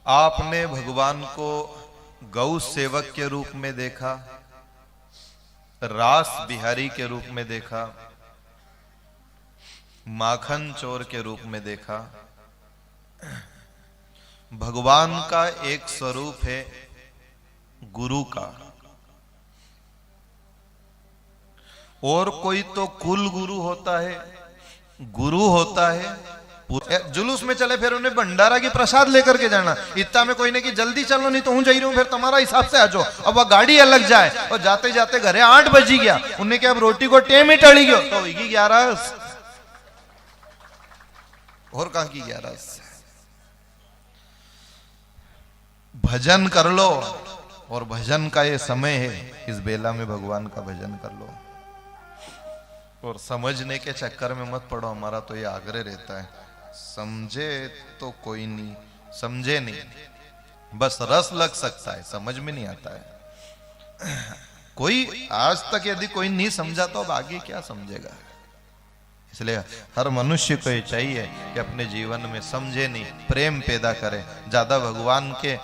आपने भगवान को गौ सेवक के रूप में देखा, रास बिहारी के रूप में देखा, माखन चोर के रूप में देखा। भगवान का एक स्वरूप है गुरु का, और कोई तो कुल गुरु होता है, गुरु होता है। जुलूस में चले फिर उन्हें भंडारा की प्रसाद लेकर के जाना, इतना में कोई ने कि जल्दी चलो नहीं तो हूं जा रही हूं, फिर तुम्हारा हिसाब से आ जाओ। अब वह गाड़ी अलग जाए और जाते जाते घरे 8 बजी गया, उन्हें क्या अब रोटी को टेम ही टली गयो तो होगी 11 और कहां की 11। भजन कर लो, और भजन का ये समय है, इस बेला में भगवान का भजन कर लो। और समझने के चक्कर में मत पड़ो, हमारा तो ये आग्रह रहता है, समझे तो कोई नहीं, समझे नहीं, बस रस लग सकता है, समझ में नहीं आता है। कोई आज तक यदि कोई नहीं समझा तो अब आगे क्या समझेगा। इसलिए हर मनुष्य को ये चाहिए कि अपने जीवन में समझे नहीं, प्रेम पैदा करे, ज्यादा भगवान के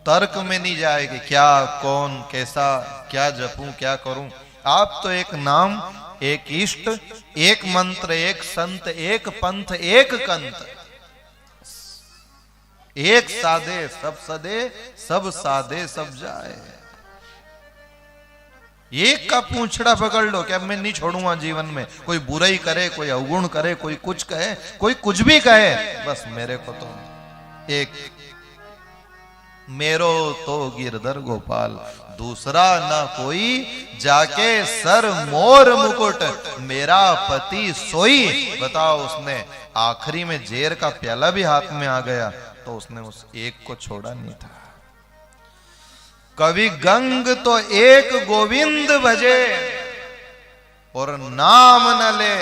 तर्क में नहीं जाए कि क्या, कौन, कैसा, क्या जपूं, क्या करूं। आप तो एक नाम, एक इष्ट, एक मंत्र, एक संत, एक पंथ, एक कंत, एक साधे सब सदे, सब साधे सब जाए। एक का पूंछड़ा पकड़ लो कि अब मैं नहीं छोड़ूंगा जीवन में। कोई बुराई करे, कोई अवगुण करे, कोई कुछ कहे, कोई कुछ भी कहे, बस मेरे को तो एक, मेरो तो गिरधर गोपाल, दूसरा ना कोई, जाके सर मोर मुकुट, मेरा पति सोई। बताओ, उसने आखिरी में जेर का प्याला भी हाथ में आ गया तो उसने उस एक को छोड़ा नहीं था। कवि गंग तो एक गोविंद भजे, और नाम न ले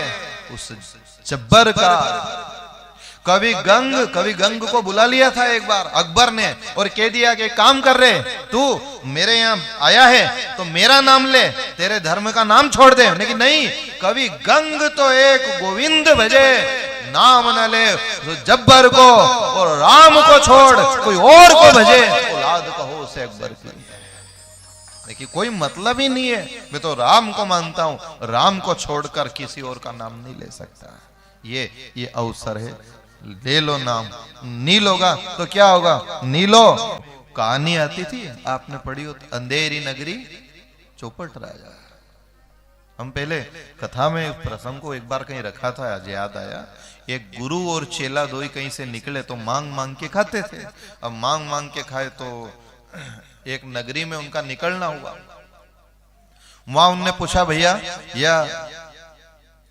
उस जब्बर का। कवि गंग को बुला लिया था एक बार अकबर ने, और कह दिया कि काम कर रहे, तू मेरे यहाँ आया है तो मेरा नाम ले, तेरे धर्म का नाम छोड़ दे। लेकिन नहीं, कवि गंग तो एक गोविंद भजे, नाम न ले तो जब्बर को, और राम को छोड़ कोई और को भजे, औलाद कहो उसे अकबर की। देखिए, कोई मतलब ही नहीं है, मैं तो राम को मानता हूं, राम को छोड़कर किसी और का नाम नहीं ले सकता। ये अवसर है, ले लो नाम। नील होगा तो क्या होगा, नीलो। कहानी आती थी, आपने पढ़ी हो, अंधेरी नगरी चौपट राजा। हम पहले कथा में प्रसंग को एक बार कहीं रखा था, आज याद आया। एक गुरु और चेला दो ही कहीं से निकले तो मांग मांग के खाते थे। अब मांग मांग के खाए तो एक नगरी में उनका निकलना हुआ। वहां उनने पूछा, भैया या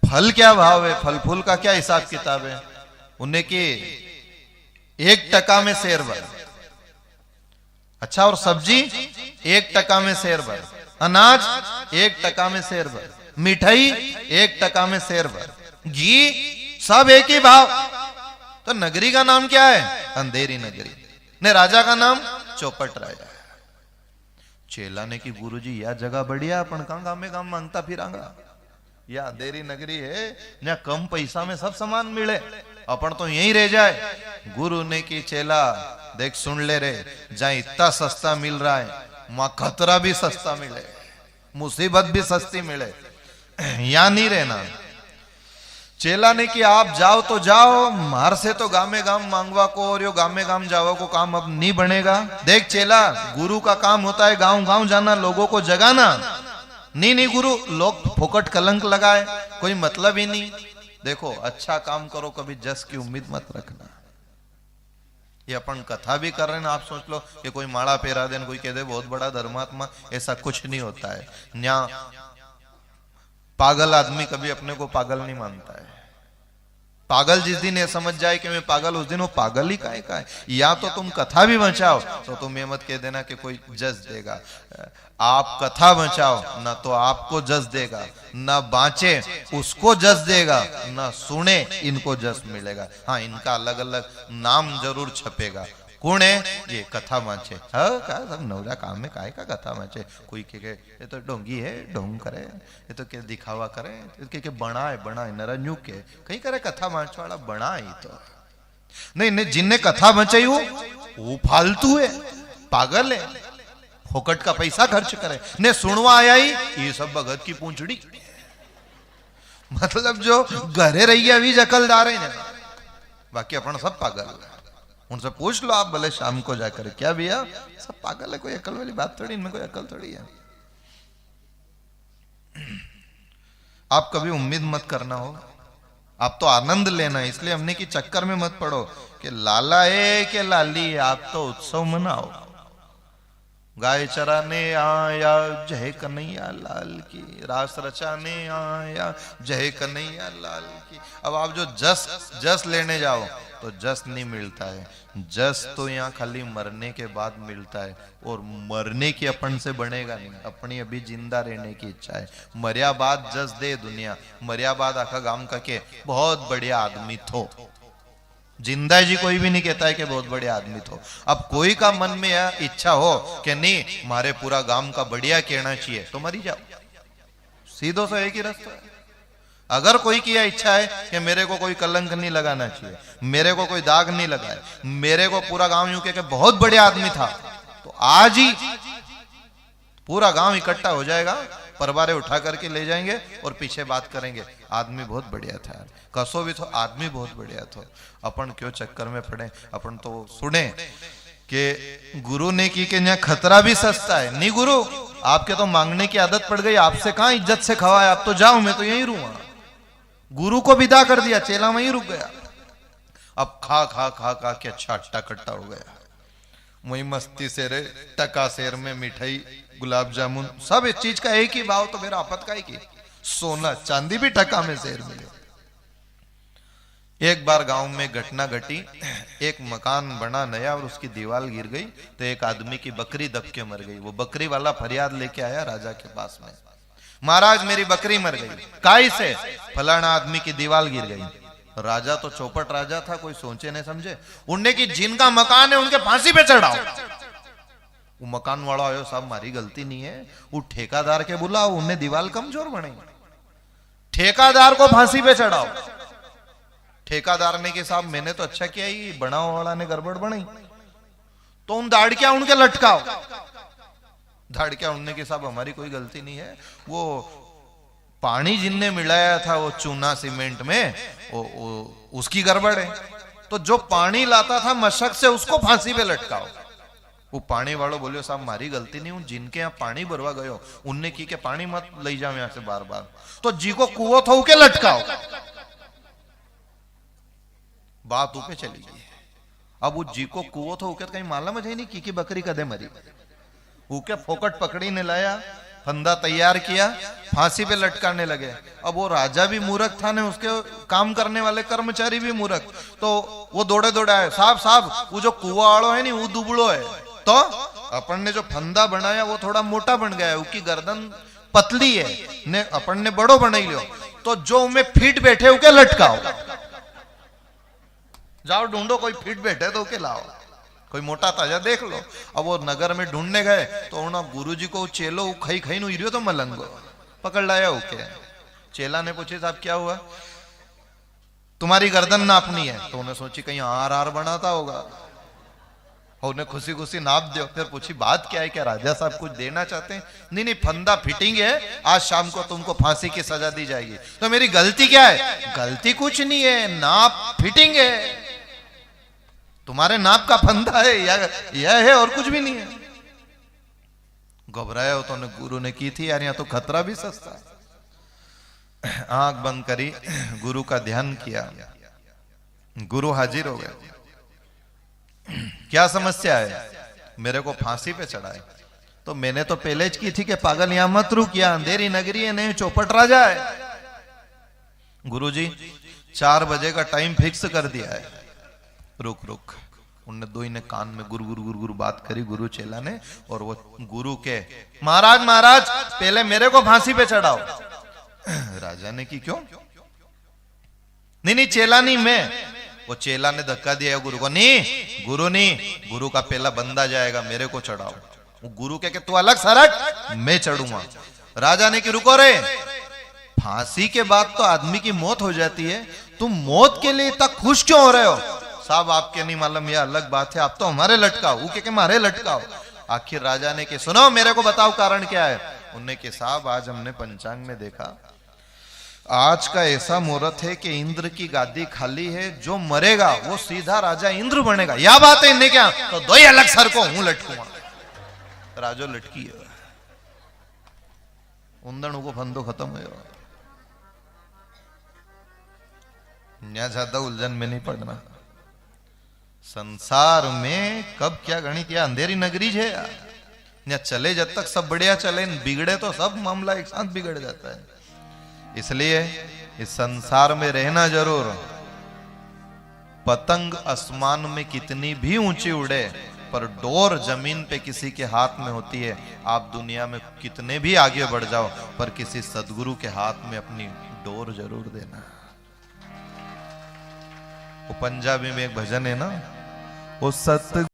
फल क्या भाव है, फल फूल का क्या हिसाब किताब है। उन्हें कि 1 टका में शेर भर। अच्छा, और सब्जी 1 टका में शेर भर, अनाज 1 टका में शेर भर, मिठाई 1 टका में शेर भर, घी सब एक ही भाव। तो नगरी का नाम क्या है, अंधेरी नगरी, ने राजा का नाम चौपट राजा। चेला ने कि गुरुजी यह जगह बढ़िया, अपन कहां गांव में गांव मांगता फिरांगा। यह अंधेरी नगरी है, जहां कम पैसा में सब सामान मिले, अपन तो यहीं रह जाए। गुरु ने की चेला देख, सुन ले रे, जहां इतना सस्ता मिल रहा है, वहां खतरा भी सस्ता मिले, मुसीबत भी सस्ती मिले, यहां नहीं रहना। चेला ने कि आप जाओ तो जाओ, मार से तो गामे गाम मांगवा को, और यो गामे गाम जावा को काम अब नहीं बनेगा। देख चेला, गुरु का काम होता है गांव गांव जाना, लोगों को जगाना। नहीं गुरु, लोग फोकट कलंक लगाए, कोई मतलब ही नहीं। देखो, अच्छा काम करो, कभी जस की उम्मीद मत रखना। ये अपन कथा भी कर रहे हैं, आप सोच लो कि कोई माड़ा पेरा देन, कोई कह दे बहुत बड़ा धर्मात्मा, ऐसा कुछ नहीं होता है। यहाँ पागल आदमी कभी अपने को पागल नहीं मानता है। पागल जिस दिन ये समझ जाए कि मैं पागल, उस दिन वो पागल ही काहे का है। या तो तुम कथा भी बचाओ तो तुम ये मत कह देना कि कोई जज देगा। आप कथा बचाओ, ना तो आपको जज देगा, ना बांचे उसको जज देगा, ना सुने इनको जज मिलेगा। हाँ, इनका अलग अलग नाम जरूर छपेगा। कौन है ये, कथा बांचे। हाँ, क्या सब नवरा काम में काय का कथा बांचे। कोई के ये तो ढोंगी है, ढोंग करे, ये तो के दिखावा करे, के बनाए नरंजू के कहीं करे कथा बांच वाला बना ही तो नहीं, जिनने कथा बचाई वो फालतू है, पागल है, फोकट का पैसा खर्च करे। ने सुनवा आया ही ये सब भगत की पूंछड़ी, मतलब जो घरे रही अभी अकलदार है, बाकी अपन सब पागल है। उनसे पूछ लो आप भले शाम को जाकर, क्या भैया सब पागल है, कोई अकल वाली बात थोड़ी, इनमें कोई अकल थोड़ी है। आप कभी उम्मीद मत करना हो, आप तो आनंद लेना है, इसलिए हमने की चक्कर में मत पड़ो कि लाला है कि लाली है, आप तो उत्सव मनाओ। गाय चराने आया जय कन्हैया लाल की, रास रचाने आया जय कन्हैया लाल की। अब आप जो जस लेने जाओ तो जस नहीं मिलता है, जस तो यहाँ खाली मरने के बाद मिलता है, और मरने की अपन से बनेगा नहीं, अपनी अभी जिंदा रहने की इच्छा है। मरिया बाद जस दे दुनिया, मरिया बाद आखा गांव का के बहुत बढ़िया आदमी थो, जिंदा जी कोई भी नहीं कहता है कि बहुत बड़े आदमी थो। अब कोई का मन में यह इच्छा हो कि नहीं मारे पूरा गांव का बढ़िया कहना चाहिए, तो मरी जाओ, सीधो से एक ही रास्ता है। अगर कोई की इच्छा है कि मेरे को कोई कलंक नहीं लगाना चाहिए, मेरे को कोई दाग नहीं लगाए, मेरे को पूरा गांव यूं के बहुत बढ़िया आदमी था, तो आज ही पूरा गांव इकट्ठा हो जाएगा, परवारे उठा करके ले जाएंगे और पीछे बात करेंगे, आदमी बहुत बढ़िया था, कसो भी तो आदमी बहुत बढ़िया था। अपन क्यों चक्कर में पड़े, अपन तो सुने कि गुरु ने की कि यहाँ खतरा भी सस्ता है। नहीं गुरु, आपके तो मांगने की आदत पड़ गई, आपसे कहां इज्जत से खवाए, आप तो जाओ, मैं तो यहीं रहूंगा। गुरु को विदा कर दिया, चेला वहीं रुक गया। अब खा खा खा खा के अच्छा अट्टा कट्टा हो गया, वही मस्ती से रे टका शेर में मिठाई गुलाब जामुन सब इस चीज का एक ही भाव, तो मेरा आपत का ही की सोना चांदी भी टका में शेर मिले। एक बार गांव में घटना घटी, एक मकान बना नया और उसकी दीवार गिर गई, तो एक आदमी की बकरी दब के मर गई। वो बकरी वाला फरियाद लेके आया राजा के पास में, महाराज मेरी बकरी मर गई, काई से, फलाना आदमी की दीवार गिर गई। राजा तो चौपट राजा था, कोई सोचे नहीं समझे, उनने की जिनका मकान है उनके फांसी पे चढ़ाओ। वो मकान वाला आयो, साहब मारी गलती नहीं है, वो ठेकादार के बुलाओ, उनने दीवार कमजोर बनाई, ठेकादार को फांसी पे चढ़ाओ। ठेकादार ने के साहब मैंने तो अच्छा किया, ही बनाओ वाला ने गड़बड़ बनाई, तो उन दाड़कियां उनके लटकाओ। दाड़कियां उनने के साहब हमारी कोई गलती नहीं है, वो पानी जिनने मिलाया था वो चूना सीमेंट में, उसकी गड़बड़ है, तो जो पानी लाता था मशक से उसको फांसी पे लटकाओ। वो पानी वालों बोलियो साहब मारी गलती नहीं हूं, जिनके यहाँ पानी भरवा गयो उनने की के पानी मत ले जाओ यहां से बार बार, तो जी को कुओं थो के लटकाओ। बात ऊपर चली गई। अब वो जी को कुओं थो कहीं मालूम है नहीं की बकरी कदे मरी, ऊके फोकट पकड़ी ने लाया, फंदा तैयार किया, फांसी पे लटकाने लगे। अब वो राजा भी मूर्ख था ने उसके काम करने वाले कर्मचारी भी मूर्ख, तो वो दौड़े दौड़े आए, साहब साहब वो जो कुआ वालों है नहीं वो दुबड़ो है, तो अपन ने जो फंदा बनाया वो थोड़ा मोटा बन गया है, उसकी गर्दन पतली है ने अपन ने बड़ो बनाई लियो, तो जो उनमें फिट बैठे उके लटकाओ, जाओ ढूंढो कोई फिट बैठे तो उके लाओ, कोई मोटा ताजा देख लो। अब वो नगर में ढूंढने गए तो उन्होंने गुरुजी को चेलो खई खई नु इरियो तो मलंगो पकड़ लाया उके। चेला ने पूछे साहब क्या हुआ, तुम्हारी गर्दन नापनी है, तो उन्हें सोची कहीं आर बनाता होगा, और उन्हें खुशी खुशी नाप दियो। फिर पूछी बात क्या है, क्या राजा साहब कुछ देना चाहते हैं? नहीं नहीं फंदा फिटिंग है, आज शाम को तुमको फांसी की सजा दी जाएगी। तो मेरी गलती क्या है? गलती कुछ नहीं है, नाप फिटिंग है, तुम्हारे नाप का फंदा है, यह है और कुछ भी नहीं है। घबराया हो तो गुरु ने की थी यार, यहाँ तो खतरा भी सस्ता। आंख बंद करी, गुरु का ध्यान किया, गुरु हाजिर हो गए। क्या समस्या है? मेरे को फांसी पे चढ़ाए। तो मैंने तो पहले की थी कि पागल यहां मत रुक, यहां अंधेरी नगरी है, नहीं चौपट राजा है। गुरुजी 4 बजे का टाइम फिक्स कर दिया है, रुक रुक। उनने दो ही ने कान में गुरु गुरु गुरु गुरु बात करी गुरु चेला ने, और वो गुरु के महाराज महाराज पहले मेरे को फांसी पे चढ़ाओ। राजा ने की क्यों? नहीं नहीं चेला नहीं मैं। वो चेला ने धक्का दिया गुरु को, नहीं गुरु नहीं, गुरु का पहला बंदा जाएगा, मेरे को चढ़ाओ। वो गुरु के तू अलग सरक, मैं चढ़ूंगा। राजा ने की रुको रे, फांसी के बाद तो आदमी की मौत हो जाती है, तुम मौत के लिए इतना खुश क्यों हो रहे हो? साहब आपके नहीं मालूम, यह अलग बात है, आप तो हमारे लटकाओ, वो के मारे लटकाओ। आखिर राजा ने के सुनो मेरे को बताओ कारण क्या है। उनने के साहब आज हमने पंचांग में देखा, आज का ऐसा मुहूर्त है कि इंद्र की गादी खाली है, जो मरेगा वो सीधा राजा इंद्र बनेगा। या बात है इन्हें क्या, तो दो ही अलग सर को हूं लटकूंगा। राजो लटकी है, उंदण को फंदो खत्म हो, यहाँ ज्यादा उलझन में नहीं पड़ना। संसार में कब क्या गणित, या अंधेरी नगरी है यार, यहाँ चले जब तक सब बढ़िया चले, बिगड़े तो सब मामला एक साथ बिगड़ जाता है। इसलिए इस संसार में रहना जरूर। पतंग आसमान में कितनी भी ऊंची उड़े, पर डोर जमीन पे किसी के हाथ में होती है। आप दुनिया में कितने भी आगे बढ़ जाओ, पर किसी सदगुरु के हाथ में अपनी डोर जरूर देना। वो पंजाबी में एक भजन है ना, वो सत